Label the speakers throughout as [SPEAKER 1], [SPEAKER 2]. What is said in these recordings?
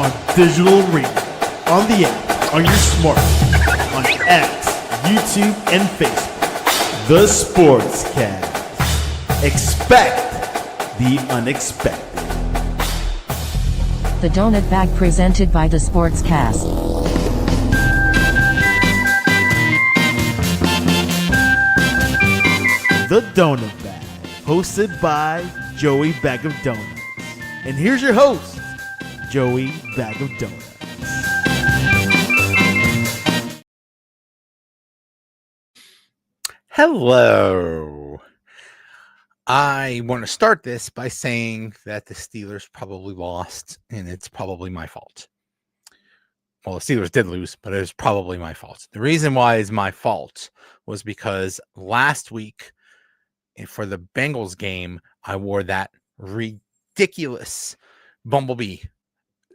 [SPEAKER 1] on digital radio, on the app, on your smartphone, on X, YouTube, and Facebook. The Sportscast. Expect the unexpected.
[SPEAKER 2] The Donut Bag presented by The Sportscast.
[SPEAKER 1] The Donut Bag, hosted by Joey Bag of Donuts. And here's your host, Joey Bag of Donuts.
[SPEAKER 3] Hello. I want to start this by saying that the Steelers probably lost, and it's probably my fault. Well, the Steelers did lose, but it was probably my fault. The reason why it's my fault was because last week for the Bengals game, I wore that ridiculous Bumblebee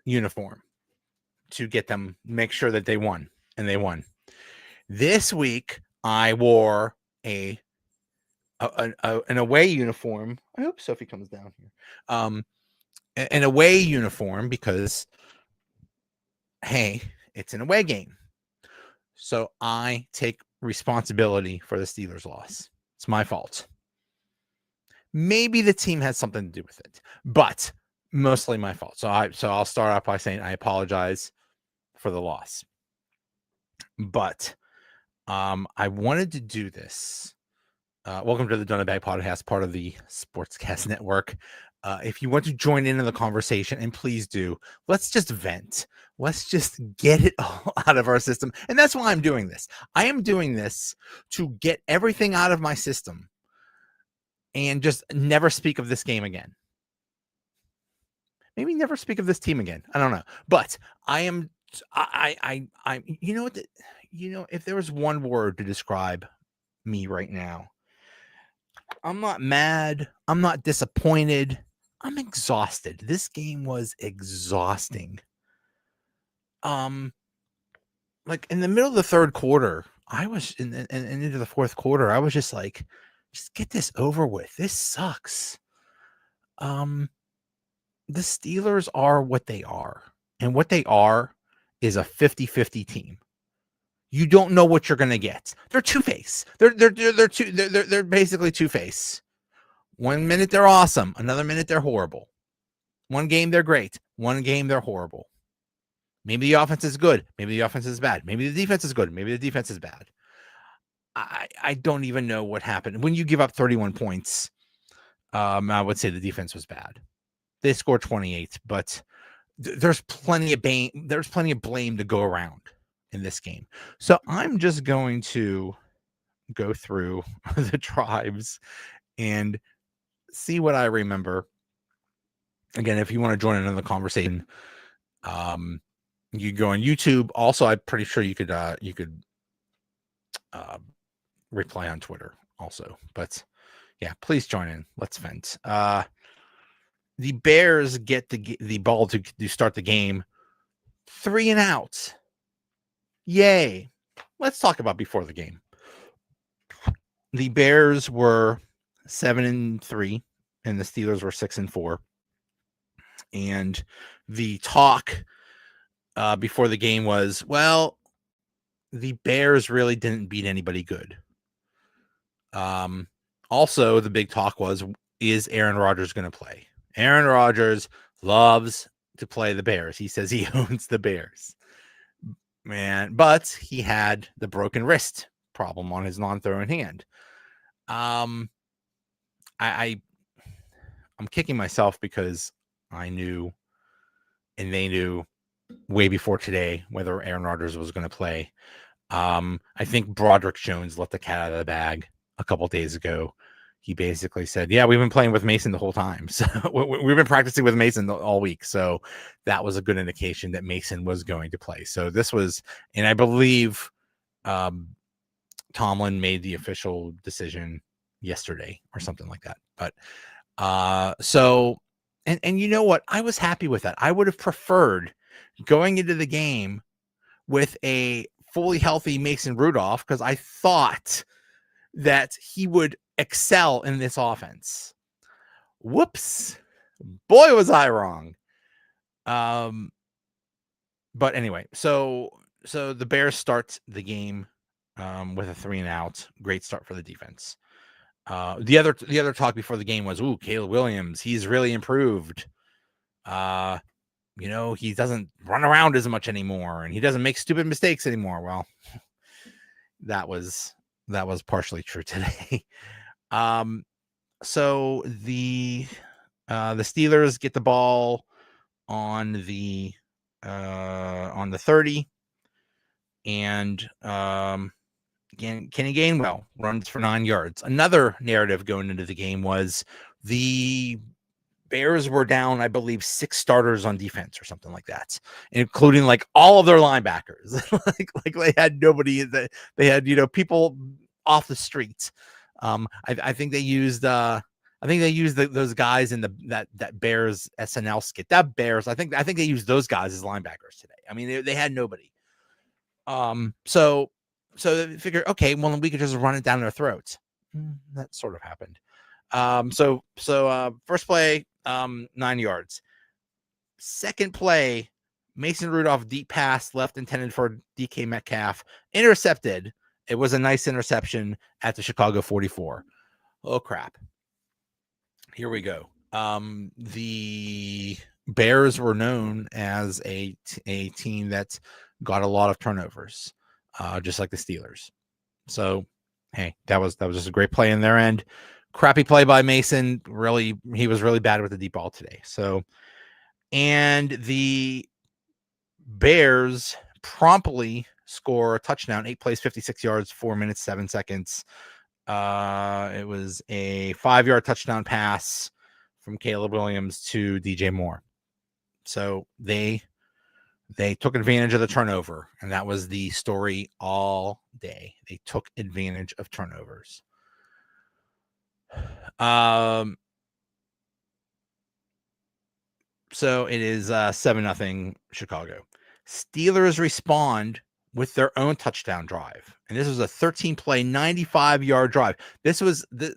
[SPEAKER 3] uniform to get them, make sure that they won, and they won. This week, I wore an away uniform. I hope Sophie comes down here. An away uniform because, hey, it's an away game. So I take responsibility for the Steelers' loss. It's my fault. Maybe the team has something to do with it, but mostly my fault. So I'll start off by saying I apologize for the loss. But I wanted to do this. Welcome to the Donut Bag Podcast, part of the Sportscast Network. If you want to join in the conversation, and please do, let's just vent. Let's just get it all out of our system. And that's why I'm doing this. I am doing this to get everything out of my system and just never speak of this game again. Maybe never speak of this team again. I don't know. But I you know what? If there was one word to describe me right now, I'm not mad. I'm not disappointed. I'm exhausted. This game was exhausting. Like in the middle of the third quarter, I was and into the fourth quarter, I was just like, just get this over with. This sucks. The Steelers are what they are, and what they are is a 50-50 team. You don't know what you're going to get. They're two-face. They're basically two-face. One minute they're awesome, another minute they're horrible. One game they're great, one game they're horrible. Maybe the offense is good, maybe the offense is bad. Maybe the defense is good, maybe the defense is bad. I don't even know what happened. When you give up 31 points, I would say the defense was bad. They scored 28, but there's plenty of blame to go around in this game. So I'm just going to go through the drives and see what I remember. Again, if you want to join in the conversation, you go on YouTube. Also, I'm pretty sure you could reply on Twitter also. But yeah, please join in. Let's vent. The Bears get the ball to start the game. 3 and out. Yay. Let's talk about before the game. The Bears were 7-3 and the Steelers were 6-4. And the talk before the game was, well, the Bears really didn't beat anybody good. Also, the big talk was, is Aaron Rodgers going to play? Aaron Rodgers loves to play the Bears. He says he owns the Bears. Man, but he had the broken wrist problem on his non-throwing hand. I'm kicking myself because I knew, and they knew way before today, whether Aaron Rodgers was going to play. I think Broderick Jones let the cat out of the bag a couple days ago. He basically said, yeah, we've been playing with Mason the whole time. So we've been practicing with Mason all week. So that was a good indication that Mason was going to play. So this was, and I believe Tomlin made the official decision yesterday or something like that. But so, and you know what? I was happy with that. I would have preferred going into the game with a fully healthy Mason Rudolph, because I thought that he would excel in this offense. Whoops. Boy, was I wrong. but anyway, so the Bears start the game with a 3-and-out. Great start for the defense. The other talk before the game was, ooh, Caleb Williams, he's really improved. He doesn't run around as much anymore, and he doesn't make stupid mistakes anymore. Well, that was partially true today. So the Steelers get the ball on the 30, and Kenny Gainwell runs for 9 yards. Another narrative going into the game was the Bears were down, I believe, 6 starters on defense or something like that, including like all of their linebackers. like they had nobody that they had, people off the streets. I think they used those guys in that Bears SNL skit. That Bears, I think they used those guys as linebackers today. I mean, they had nobody. So they figured, okay, well, we could just run it down their throats. That sort of happened. So first play, 9 yards. Second play, Mason Rudolph deep pass left intended for DK Metcalf, intercepted. It was a nice interception at the Chicago 44. Oh crap. Here we go. The Bears were known as a team that got a lot of turnovers, just like the Steelers. So, hey, that was just a great play in their end. Crappy play by Mason. Really, he was really bad with the deep ball today. So, and the Bears promptly score a touchdown, 8 plays, 56 yards, 4 minutes, 7 seconds. It was a 5-yard touchdown pass from Caleb Williams to DJ Moore. So they took advantage of the turnover, and that was the story all day. They took advantage of turnovers. So it is 7-0 Chicago. Steelers respond with their own touchdown drive, and this was a 13-play, 95-yard drive. This was a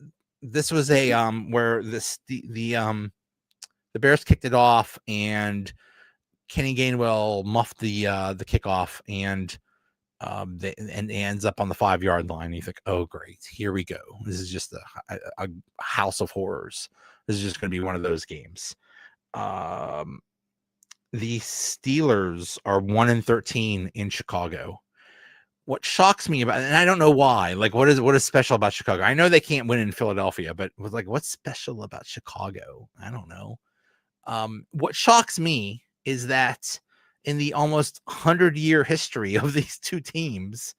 [SPEAKER 3] where the Bears kicked it off, and Kenny Gainwell muffed the kickoff, and and ends up on the 5-yard line. You think, oh great, here we go. This is just a house of horrors. This is just going to be one of those games. The Steelers are 1-13 in Chicago. What shocks me about, and I don't know why, like what is special about Chicago? I know they can't win in Philadelphia, but was like, what's special about Chicago? I don't know. What shocks me is that in the almost 100-year history of these two teams,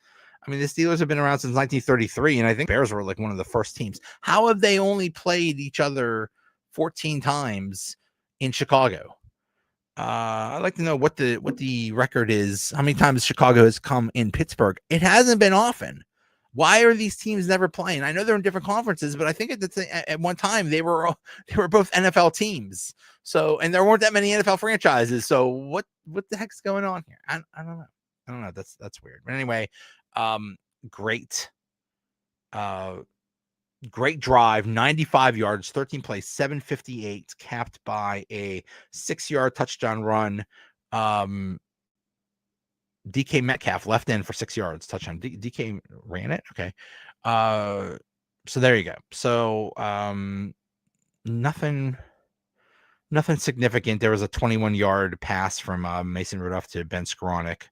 [SPEAKER 3] I mean, the Steelers have been around since 1933, and I think Bears were like one of the first teams. How have they only played each other 14 times in Chicago? I'd like to know what the record is. How many times Chicago has come in Pittsburgh? It hasn't been often. Why are these teams never playing? I know they're in different conferences, but I think at one time they were both NFL teams. So, and there weren't that many NFL franchises. So what the heck's going on here? I don't know. I don't know. That's weird. But anyway, great drive, 95 yards, 13 plays, 758, capped by a 6-yard touchdown run. DK Metcalf left in for 6 yards, touchdown. DK ran it. Okay. So there you go. So nothing significant. There was a 21-yard pass from Mason Rudolph to Ben Skoranek,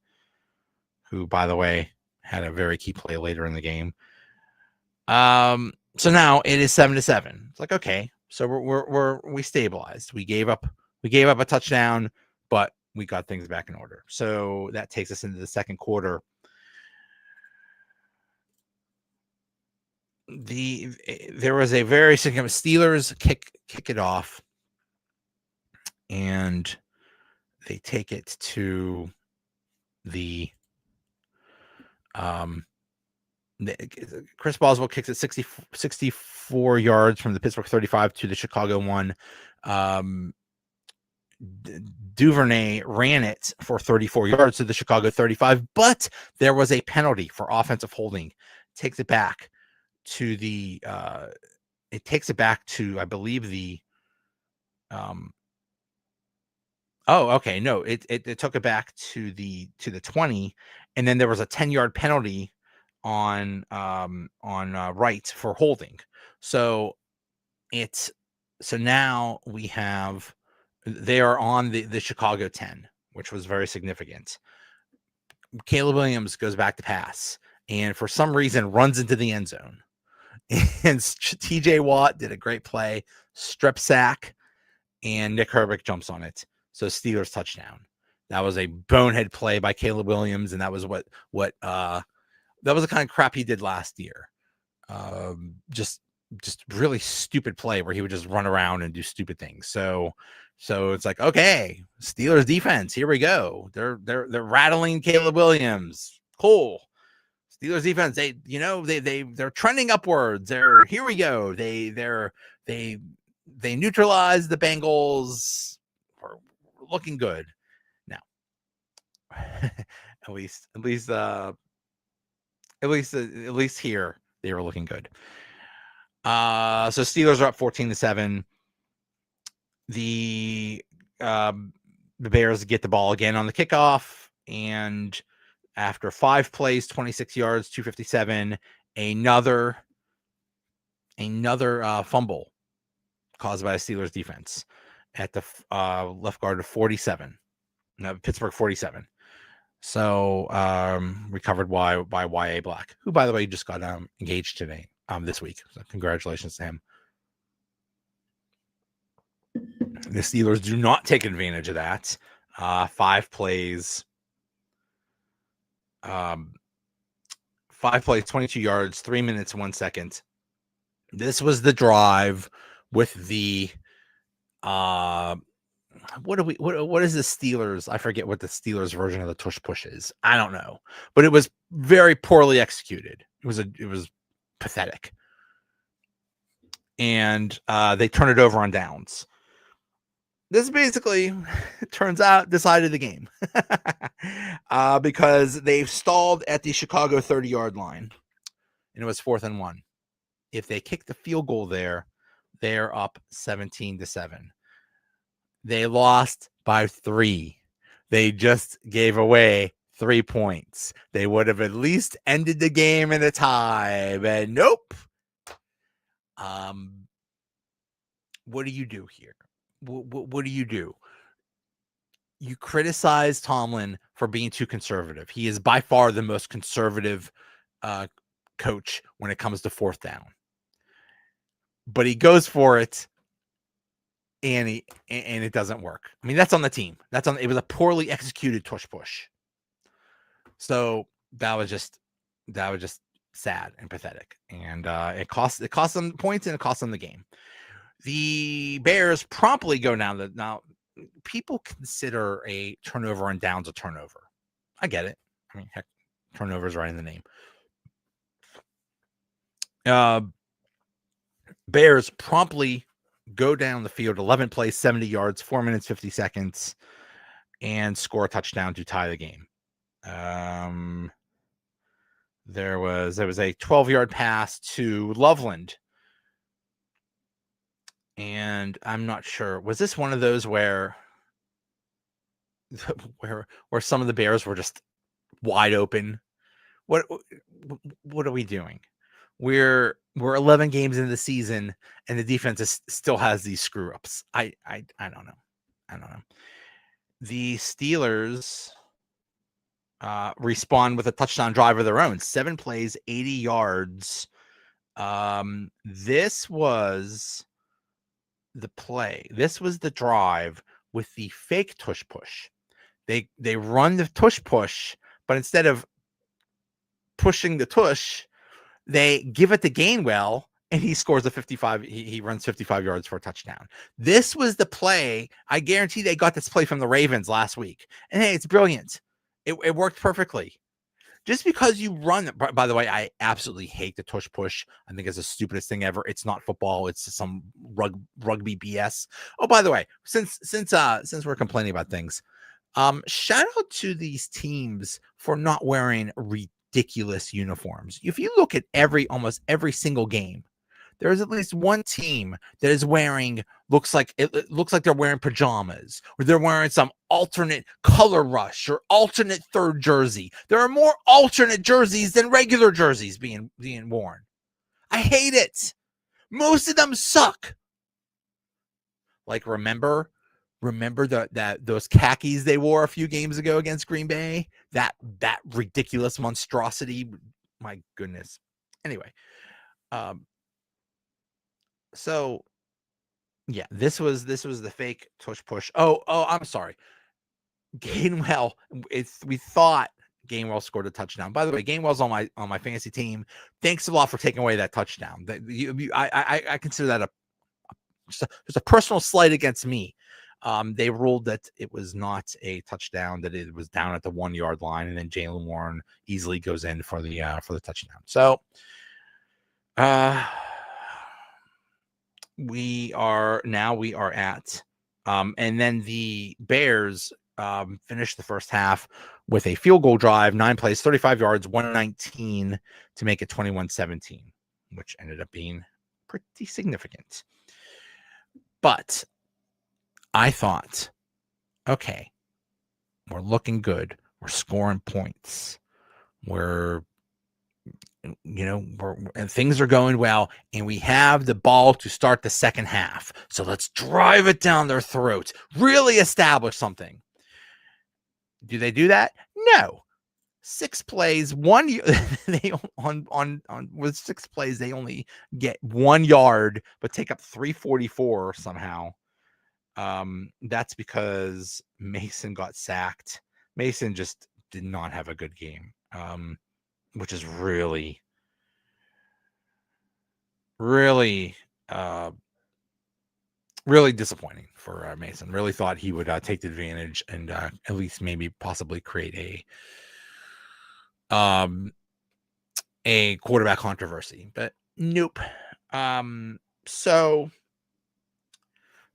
[SPEAKER 3] who, by the way, had a very key play later in the game. So now it is 7-7. It's like, okay, so we stabilized. We gave up a touchdown, but we got things back in order. So that takes us into the second quarter. There was a very significant Steelers kick it off, and they take it to the Chris Boswell kicks it 64 yards from the Pittsburgh 35 to the Chicago 1. Duvernay ran it for 34 yards to the Chicago 35, but there was a penalty for offensive holding. Takes it back to I believe the Oh, okay. No, it took it back to the 20, and then there was a 10-yard penalty on Wright for holding. So now they are on the Chicago 10, which was very significant. Caleb Williams goes back to pass, and for some reason runs into the end zone. And TJ Watt did a great play, strip sack, and Nick Herbig jumps on it. So Steelers touchdown. That was a bonehead play by Caleb Williams, and that was that was the kind of crap he did last year. Just really stupid play where he would just run around and do stupid things. So it's like, okay, Steelers defense, here we go. They're rattling Caleb Williams. Cool. Steelers defense, they're trending upwards. Here we go. They neutralized the Bengals. We're looking good now. at least here they were looking good. So Steelers are up 14-7. The Bears get the ball again on the kickoff, and after 5 plays, 26 yards, 257, another fumble caused by a Steelers defense at the left guard of 47. No, Pittsburgh 47. So recovered by Y.A. Black, who, by the way, just got engaged today, this week. So congratulations to him. The Steelers do not take advantage of that. 5 plays. 5 plays, 22 yards, 3 minutes, 1 second. This was the drive with the what is the Steelers? I forget what the Steelers version of the tush push is. I don't know, but it was very poorly executed. It was pathetic, and they turn it over on downs. This basically, it turns out, decided the game because they've stalled at the Chicago 30-yard line, and it was 4th and 1. If they kick the field goal there, they're up 17-7. They lost by 3. They just gave away 3 points. They would have at least ended the game in a tie, but nope. What do you do here? What do you do? You criticize Tomlin for being too conservative. He is by far the most conservative coach when it comes to 4th down. But he goes for it, and it doesn't work. I mean, that's on the team. It was a poorly executed tush push. So that was just sad and pathetic, and it cost them points, and it cost them the game. The Bears promptly go down. Now, people consider a turnover on downs a turnover. I get it. I mean, heck, turnover is right in the name. Bears promptly go down the field, 11 plays, 70 yards, 4 minutes, 50 seconds, and score a touchdown to tie the game. There was a 12-yard pass to Loveland. And I'm not sure. Was this one of those where some of the Bears were just wide open? What are we doing? We're 11 games into the season, and the defense still has these screw ups. I don't know. The Steelers respond with a touchdown drive of their own. 7 plays, 80 yards. This was the play. This was the drive with the fake tush push. They run the tush push, but instead of pushing the tush, they give it to Gainwell, and he scores a 55. He runs 55 yards for a touchdown. This was the play. I guarantee they got this play from the Ravens last week. And hey, it's brilliant. It worked perfectly. Just because you run, by the way, I absolutely hate the tush push. I think it's the stupidest thing ever. It's not football. It's some rugby BS. Oh, by the way, since we're complaining about things, shout out to these teams for not wearing ridiculous uniforms. If you look at almost every single game, there is at least one team that is wearing looks like they're wearing pajamas, or they're wearing some alternate color rush or alternate third jersey. There are more alternate jerseys than regular jerseys being worn. I hate it. Most of them suck. Like remember that those khakis they wore a few games ago against Green Bay? That ridiculous monstrosity. My goodness. Anyway, so yeah, this was the fake tush push. Oh, I'm sorry. Gainwell, we thought Gainwell scored a touchdown. By the way, Gainwell's on my fantasy team. Thanks a lot for taking away that touchdown. I consider that just a personal slight against me. They ruled that it was not a touchdown, that it was down at the 1 yard line, and then Jalen Warren easily goes in for the touchdown. So we are at and then the Bears finished the first half with a field goal drive, 9 plays, 35 yards, 119 to make it 21-17, which ended up being pretty significant. But I thought, okay, we're looking good. We're scoring points. And things are going well, and we have the ball to start the second half. So let's drive it down their throats, really establish something. Do they do that? No. 6 plays, with 6 plays, they only get 1 yard, but take up 344 somehow. That's because Mason got sacked. Mason just did not have a good game, which is really, really, really disappointing for Mason. Really thought he would take the advantage and at least maybe possibly create a quarterback controversy, but nope. So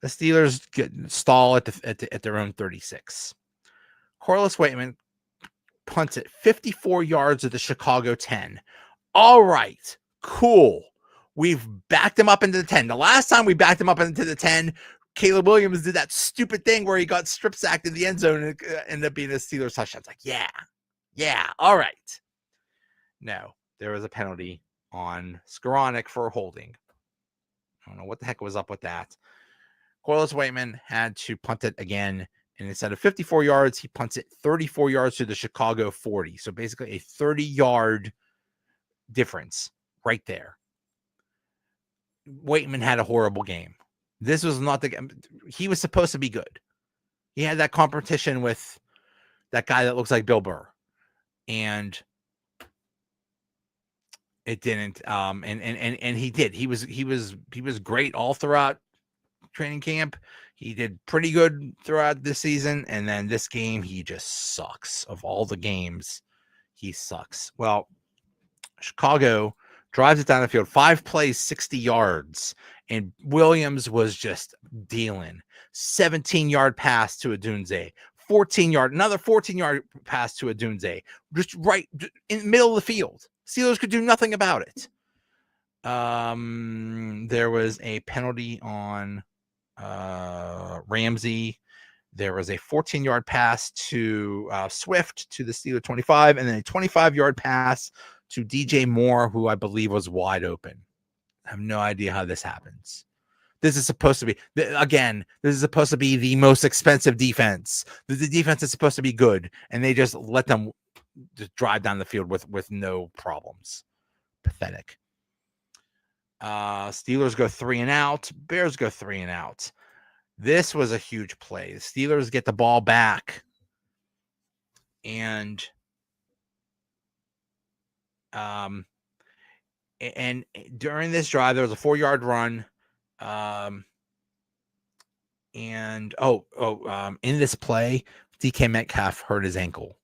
[SPEAKER 3] the Steelers stall at their own 36. Corliss Waitman punts it 54 yards at the Chicago 10. All right, cool. We've backed him up into the 10. The last time we backed him up into the 10, Caleb Williams did that stupid thing where he got strip sacked in the end zone and it ended up being a Steelers touchdown. It's like, yeah, all right. No, there was a penalty on Skoranek for holding. I don't know what the heck was up with that. Corliss Waitman had to punt it again, and instead of 54 yards, he punts it 34 yards to the Chicago 40. So basically a 30-yard difference right there. Waitman had a horrible game. This was not the game. He was supposed to be good. He had that competition with that guy that looks like Bill Burr, and it didn't. And he did. He was great all throughout training camp. He did pretty good throughout this season, and then this game he just sucks. Of all the games, he sucks. Well, Chicago drives it down the field, 5 plays, 60 yards, and Williams was just dealing. 17-yard pass to Odunze, another 14-yard pass to Odunze, just right in the middle of the field. Steelers could do nothing about it. There was a penalty on Ramsey. There was a 14-yard pass to Swift to the Steelers 25, and then a 25-yard pass to DJ Moore, who I believe was wide open. I have no idea how this happens. This is supposed to be, again, this is supposed to be the most expensive defense. The defense is supposed to be good, and they just let them just drive down the field with no problems. Pathetic. Steelers go 3 and out. Bears go 3 and out. This was a huge play. The Steelers get the ball back, and during this drive, there was a 4-yard run. In this play, DK Metcalf hurt his ankle.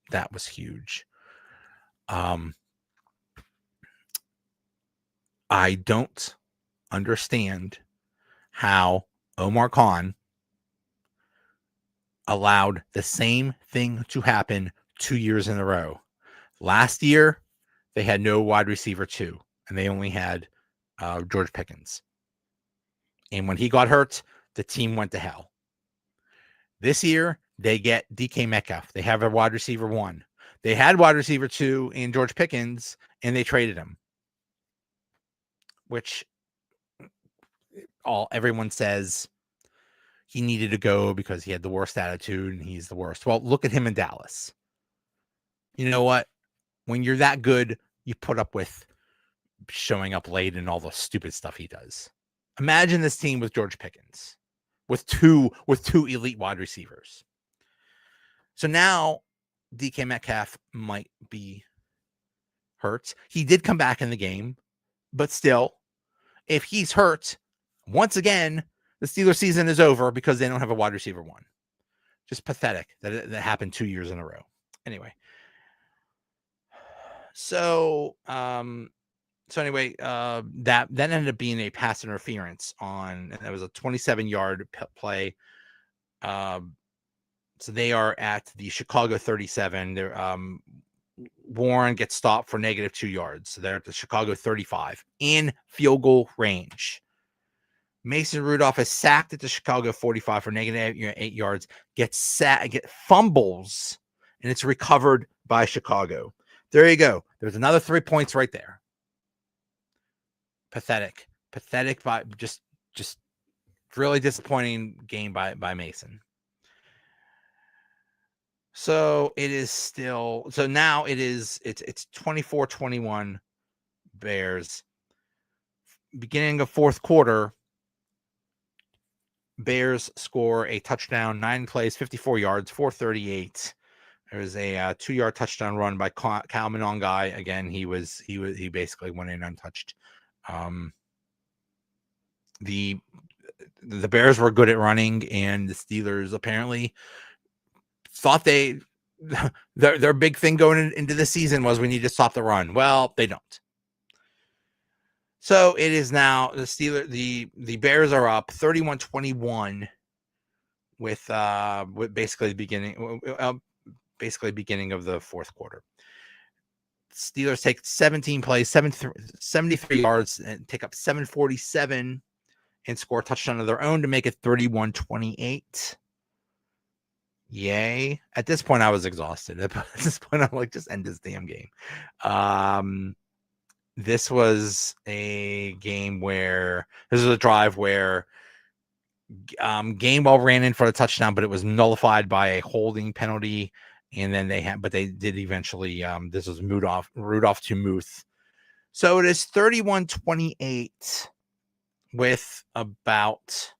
[SPEAKER 3] That was huge. I don't understand how Omar Khan allowed the same thing to happen 2 years in a row. Last year, they had no wide receiver 2, and they only had George Pickens. And when he got hurt, the team went to hell. This year, they get DK Metcalf. They have a wide receiver 1. They had wide receiver 2 in George Pickens, and they traded him, which everyone says he needed to go because he had the worst attitude and he's the worst. Well, look at him in Dallas. You know what? When you're that good, you put up with showing up late and all the stupid stuff he does. Imagine this team with George Pickens, with two elite wide receivers. So now DK Metcalf might be hurt. He did come back in the game, but still, if he's hurt, once again, the Steelers season is over because they don't have a wide receiver 1. Just pathetic that happened 2 years in a row. Anyway. So anyway, that ended up being a pass interference and that was a 27-yard play. So they are at the Chicago 37. They're Warren gets stopped for -2 yards. So they're at the Chicago 35 in field goal range. Mason Rudolph is sacked at the Chicago 45 for -8 yards, gets fumbles, and it's recovered by Chicago. There you go. There's another 3 points right there. Pathetic by just really disappointing game by Mason. So it is still, so now it's 24-21 Bears. Beginning of fourth quarter, Bears score a touchdown, 9 plays, 54 yards, 438. There was a 2-yard touchdown run by Kyle Monongai. Again, he basically went in untouched. The Bears were good at running, and the Steelers apparently thought their big thing going into the season was we need to stop the run. Well, they don't. So it is now the Bears are up 31-21 with basically the beginning of the fourth quarter. Steelers take 17 plays, 73 yards, and take up 747 and score a touchdown of their own to make it 31-28. Yay. At this point, I was exhausted. At this point, I'm like, just end this damn game. This was a drive where Gainwell ran in for a touchdown, but it was nullified by a holding penalty. And then they did eventually. This was Rudolph to Muth. So it is 31-28 with about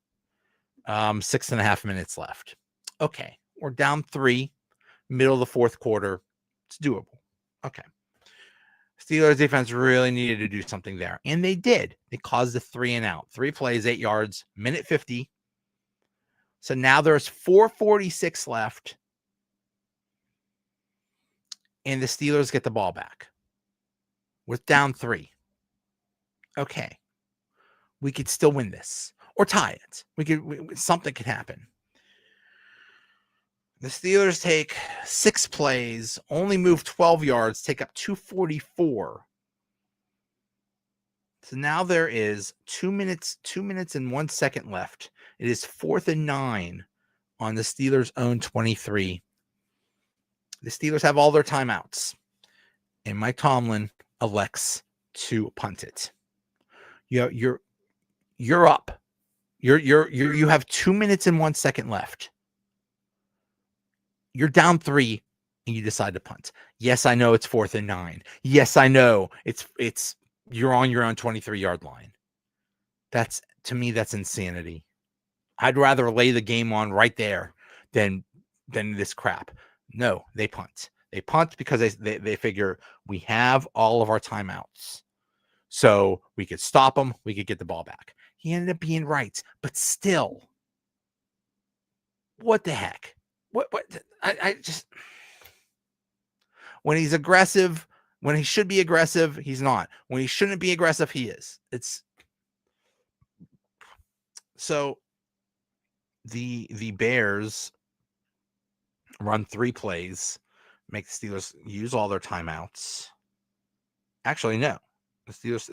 [SPEAKER 3] 6.5 minutes left. Okay, we're down 3, middle of the fourth quarter. It's doable. Okay. Steelers defense really needed to do something there, and they did. They caused a 3 and out. 3 plays, 8 yards, minute 50. So now there's 4:46 left, and the Steelers get the ball back with down 3. Okay, we could still win this or tie it. Something could happen. The Steelers take 6 plays, only move 12 yards, take up 244. So now there is 2 minutes and 1 second left. It is 4th and 9 on the Steelers' own 23. The Steelers have all their timeouts, and Mike Tomlin elects to punt it. You're up. You have 2 minutes and 1 second left. You're down 3 and you decide to punt. Yes, I know it's 4th and 9. Yes, I know it's you're on your own 23-yard line. To me, that's insanity. I'd rather lay the game on right there than this crap. No, they punt. They punt because they figure we have all of our timeouts. So we could stop them, we could get the ball back. He ended up being right, but still. What the heck? What I just, when he's aggressive, when he should be aggressive, he's not. When he shouldn't be aggressive, he is. It's so the Bears run 3 plays, make the Steelers use all their timeouts. Actually, no. The Steelers,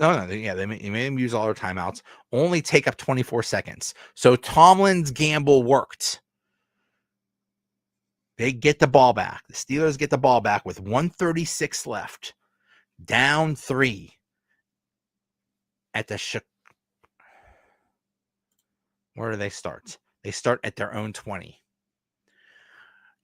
[SPEAKER 3] they made them use all their timeouts, only take up 24 seconds. So Tomlin's gamble worked. They get the ball back. The Steelers get the ball back with 1:36 left, down 3 at the where do they start? They start at their own 20.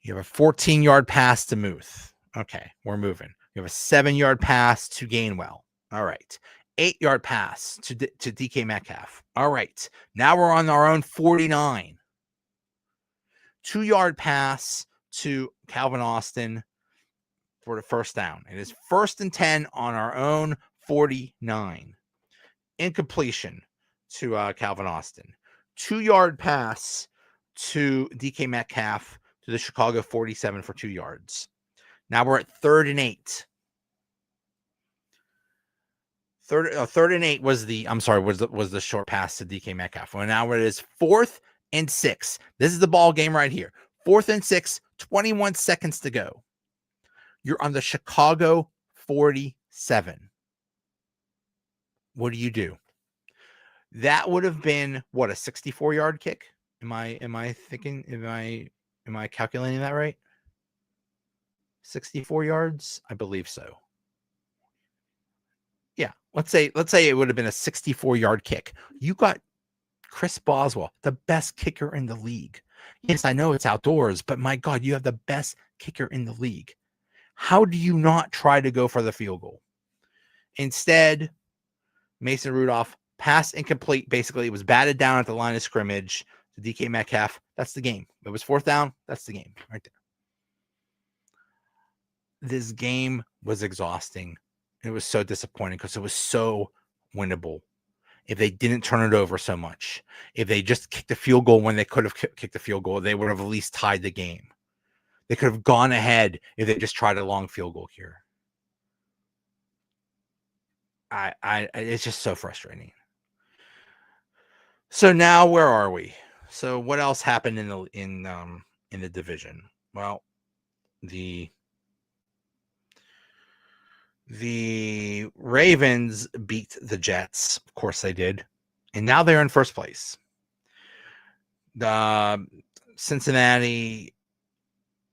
[SPEAKER 3] You have a 14-yard pass to Muth. Okay, we're moving. You have a 7-yard pass to Gainwell. All right. 8-yard pass to DK Metcalf. All right. Now we're on our own 49. 2-yard pass to Calvin Austin for the first down. It is 1st and 10 on our own 49. Incompletion to Calvin Austin. 2-yard pass to DK Metcalf to the Chicago 47 for 2 yards. Now we're at 3rd and 8. Third and 8 was the short pass to DK Metcalf. Well, now it is 4th and 6. This is the ball game right here. 4th and 6, 21 seconds to go. You're on the Chicago 47. What do? That would have been what, a 64-yard kick? Am I thinking? Am I calculating that right? 64 yards? I believe so. Yeah, let's say it would have been a 64-yard kick. You got Chris Boswell, the best kicker in the league. Yes, I know it's outdoors, but my God, you have the best kicker in the league. How do you not try to go for the field goal? Instead, Mason Rudolph, pass incomplete. Basically, it was batted down at the line of scrimmage to DK Metcalf. That's the game. It was 4th down. That's the game right there. This game was exhausting. It was so disappointing because it was so winnable. If they didn't turn it over so much, if they just kicked a field goal when they could have kicked the field goal, they would have at least tied the game. They could have gone ahead if they just tried a long field goal here. It's just so frustrating. So now where are we? So what else happened in the division? Well, the Ravens beat the Jets. Of course they did. And now they're in first place. The Cincinnati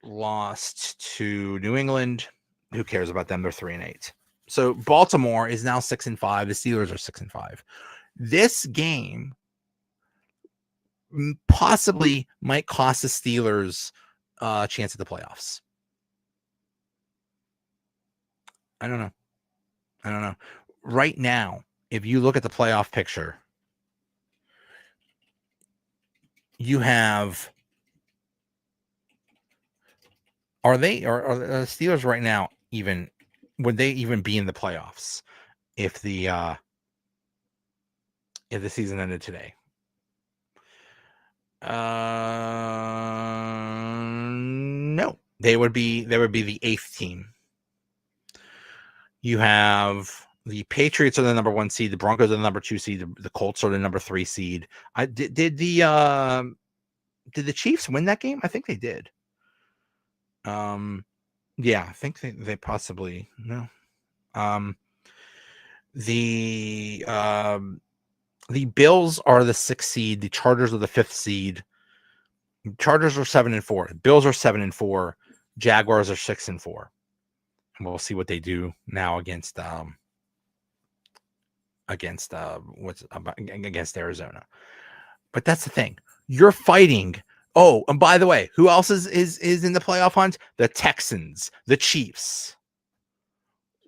[SPEAKER 3] lost to New England. Who cares about them? They're 3-8. So Baltimore is now 6-5. The Steelers are 6-5. This game possibly might cost the Steelers a chance at the playoffs. I don't know. Right now, if you look at the playoff picture, you have are the Steelers right now even, would they even be in the playoffs if the season ended today? No. They would be the 8th team. You have the Patriots are the number 1 seed, the Broncos are the number 2 seed, the Colts are the number 3 seed. Did the Chiefs win that game? I think they did. Yeah, I think they possibly no. The Bills are the 6th seed, the Chargers are the 5th seed. Chargers are 7-4, Bills are 7-4, Jaguars are 6-4. And we'll see what they do now against Arizona. But that's the thing. You're fighting. Oh, and by the way, who else is in the playoff hunt? The Texans, the Chiefs.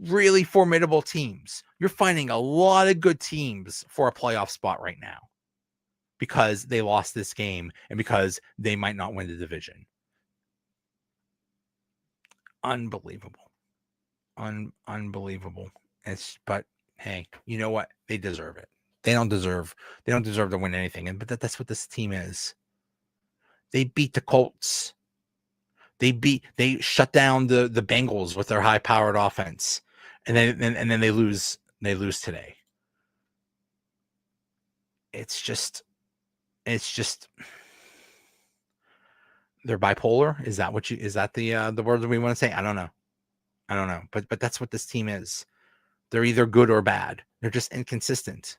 [SPEAKER 3] Really formidable teams. You're finding a lot of good teams for a playoff spot right now because they lost this game and because they might not win the division. Unbelievable. Unbelievable. But hey, you know what? They deserve it. They don't deserve to win anything. But that's what this team is. They beat the Colts. They shut down the Bengals with their high-powered offense. And then they lose today. It's just they're bipolar. Is that the words we want to say? I don't know. But that's what this team is. They're either good or bad. They're just inconsistent.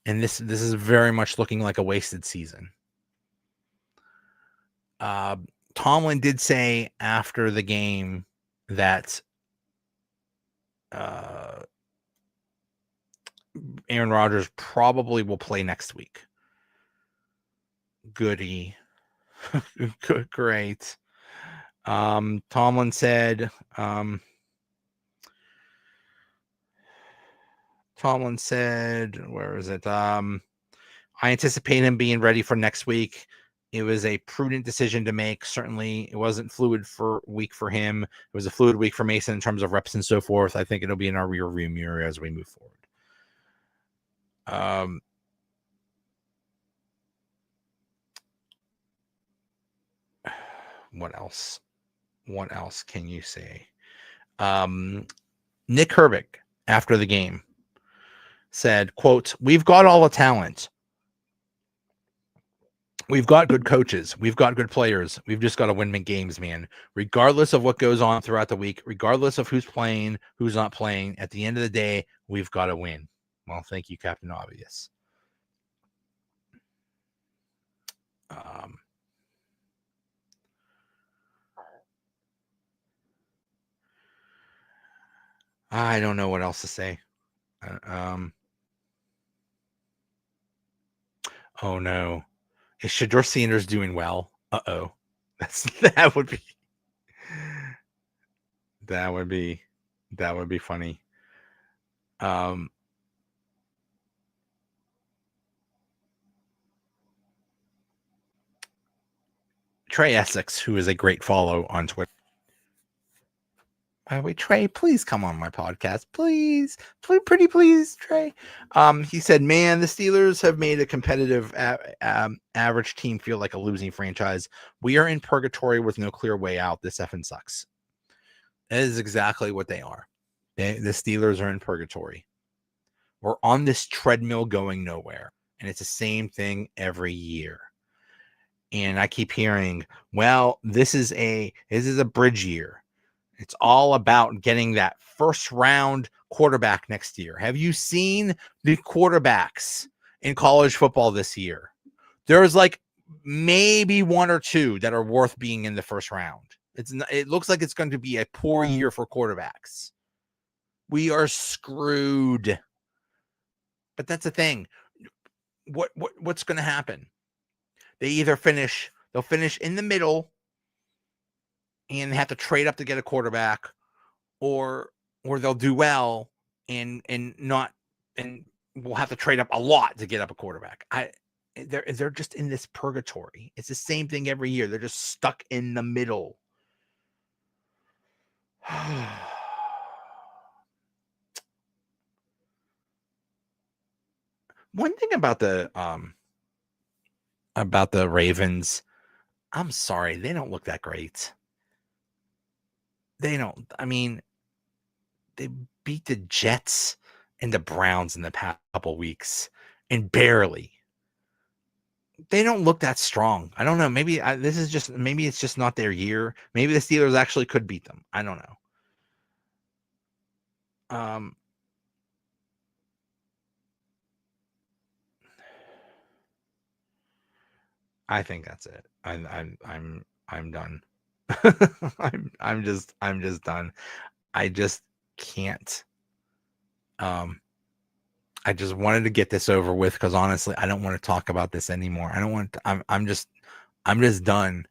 [SPEAKER 3] And this is very much looking like a wasted season. Tomlin did say after the game that Aaron Rodgers probably will play next week. Goody. Great. Tomlin said, where is it? I anticipate him being ready for next week. It was a prudent decision to make. Certainly, it wasn't fluid week for him. It was a fluid week for Mason in terms of reps and so forth. I think it'll be in our rear view mirror as we move forward. What else? What else can you say? Nick Herbig, after the game, said, quote, "We've got all the talent. We've got good coaches. We've got good players. We've just got to win games, man. Regardless of what goes on throughout the week, regardless of who's playing, who's not playing, at the end of the day, we've got to win." Well, thank you, Captain Obvious. I don't know what else to say. Oh no, is Shedeur Sanders doing well? Uh-oh, that would be funny. Trey Essex, who is a great follow on Twitter. By the way, Trey, please come on my podcast. Please, pretty please, Trey. He said, man, the Steelers have made a competitive average team feel like a losing franchise. We are in purgatory with no clear way out. This effing sucks. That is exactly what they are. The Steelers are in purgatory. We're on this treadmill going nowhere. And it's the same thing every year. And I keep hearing, well, this is a bridge year. It's all about getting that first round quarterback next year. Have you seen the quarterbacks in college football this year? There's like maybe one or two that are worth being in the first round. It looks like it's going to be a poor year for quarterbacks. We are screwed. But that's the thing. What's going to happen? They'll finish in the middle and have to trade up to get a quarterback, or they'll do well and we'll have to trade up a lot to get up a quarterback. They're just in this purgatory. It's the same thing every year. They're just stuck in the middle. One thing about the Ravens, I'm sorry, they don't look that great. They don't. I mean, they beat the Jets and the Browns in the past couple weeks, and barely. They don't look that strong. I don't know. Maybe it's just not their year. Maybe the Steelers actually could beat them. I don't know. I think that's it. I'm done. I'm just done. I just can't. I just wanted to get this over with because honestly, I don't want to talk about this anymore. I don't want to, I'm just done.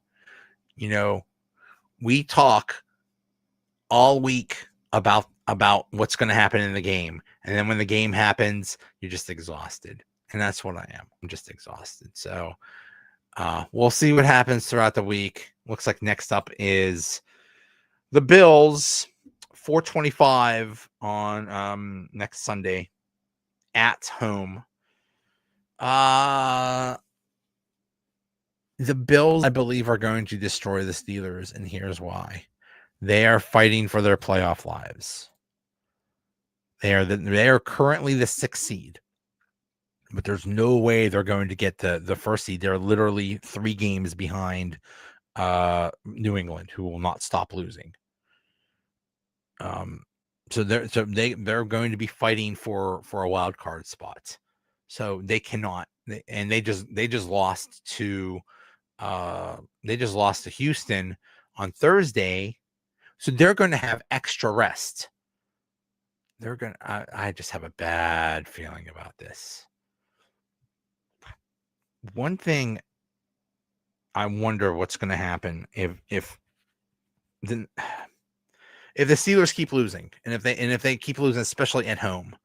[SPEAKER 3] You know, we talk all week about what's going to happen in the game. And then when the game happens, you're just exhausted. And that's what I am. I'm just exhausted. So we'll see what happens throughout the week. Looks like next up is the Bills, 4:25 on next Sunday at home. The Bills, I believe, are going to destroy the Steelers, and here's why. They are fighting for their playoff lives. They are currently the 6th seed, but there's no way they're going to get the first seed. They're literally 3 games behind New England, who will not stop losing. they're going to be fighting for a wild card spot. So they cannot, and they just lost to Houston on Thursday. So they're going to have extra rest. I just have a bad feeling about this. One thing I wonder what's going to happen if the Steelers keep losing, and if they keep losing, especially at home,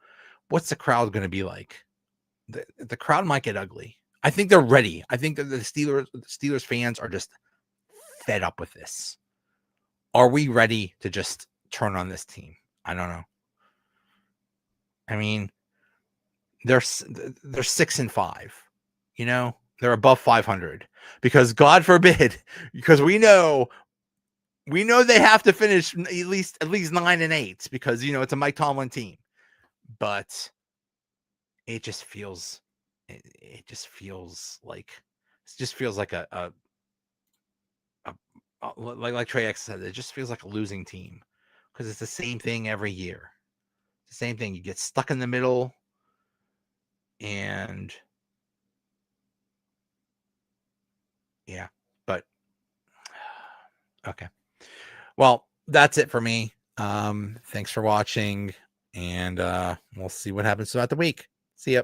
[SPEAKER 3] what's the crowd going to be like? The crowd might get ugly. I think they're ready. I think that the Steelers fans are just fed up with this. Are we ready to just turn on this team? I don't know. I mean, they're 6-5. You know, they're above 500 because God forbid, because we know they have to finish at least 9-8 because it's a Mike Tomlin team. But it just feels like like Trey X said, it just feels like a losing team because it's the same thing every year. It's the same thing. You get stuck in the middle, and yeah, but okay. Well, that's it for me. Thanks for watching, and we'll see what happens throughout the week. See ya.